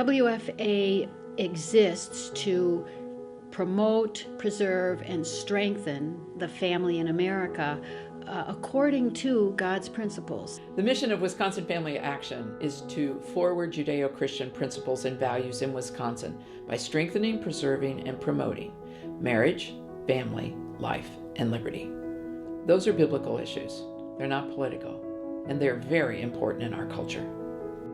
WFA exists to promote, preserve, and strengthen the family in America according to God's principles. The mission of Wisconsin Family Action is to forward Judeo-Christian principles and values in Wisconsin by strengthening, preserving, and promoting marriage, family, life, and liberty. Those are biblical issues. They're not political, and they're very important in our culture.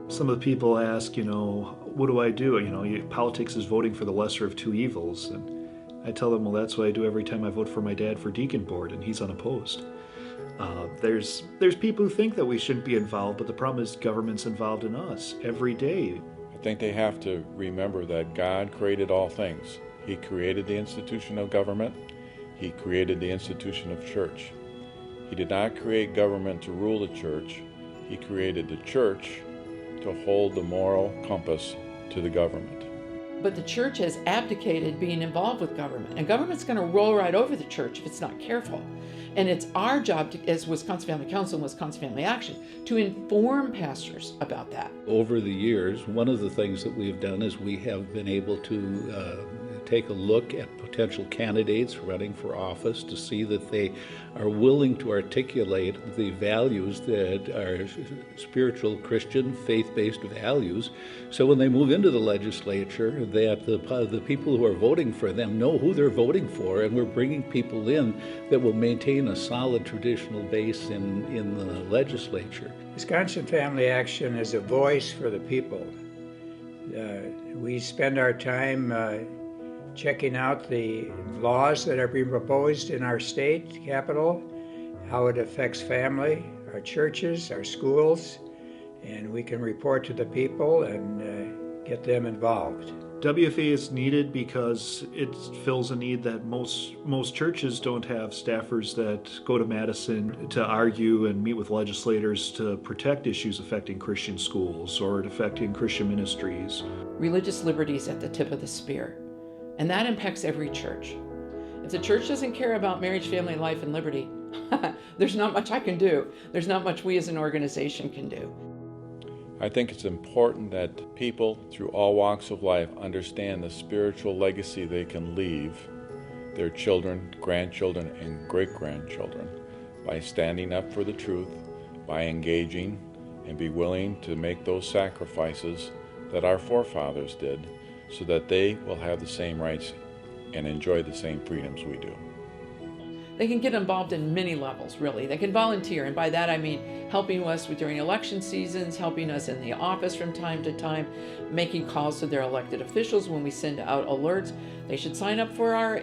Some of the people ask, what do I do? Politics is voting for the lesser of two evils. And I tell them, well, that's what I do every time I vote for my dad for deacon board, and he's unopposed. There's people who think that we shouldn't be involved, but the problem is government's involved in us every day. I think they have to remember that God created all things. He created the institution of government. He created the institution of church. He did not create government to rule the church. He created the church to hold the moral compass to the government. But the church has abdicated being involved with government, and government's going to roll right over the church if it's not careful. And it's our job as Wisconsin Family Council and Wisconsin Family Action to inform pastors about that. Over the years, one of the things that we have done is we have been able to take a look at potential candidates running for office to see that they are willing to articulate the values that are spiritual Christian, faith-based values. So when they move into the legislature, that the people who are voting for them know who they're voting for, and we're bringing people in that will maintain a solid traditional base in the legislature. Wisconsin Family Action is a voice for the people. We spend our time checking out the laws that are being proposed in our state capital, how it affects family, our churches, our schools, and we can report to the people and get them involved. WFA is needed because it fills a need that most churches don't have staffers that go to Madison to argue and meet with legislators to protect issues affecting Christian schools or affecting Christian ministries. Religious liberty is at the tip of the spear, and that impacts every church. If the church doesn't care about marriage, family, life, and liberty, there's not much I can do. There's not much we as an organization can do. I think it's important that people through all walks of life understand the spiritual legacy they can leave their children, grandchildren, and great-grandchildren by standing up for the truth, by engaging, and be willing to make those sacrifices that our forefathers did so that they will have the same rights and enjoy the same freedoms we do. They can get involved in many levels, really. They can volunteer, and by that I mean helping us during election seasons, helping us in the office from time to time, making calls to their elected officials when we send out alerts. They should sign up for our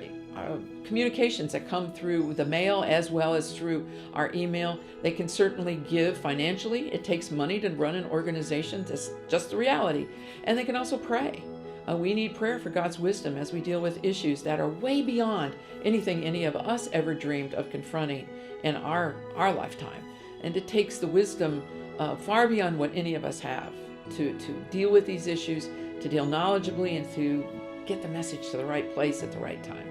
communications that come through the mail as well as through our email. They can certainly give financially. It takes money to run an organization. That's just the reality. And they can also pray. We need prayer for God's wisdom as we deal with issues that are way beyond anything any of us ever dreamed of confronting in our lifetime. And it takes the wisdom far beyond what any of us have to deal with these issues, to deal knowledgeably, and to get the message to the right place at the right time.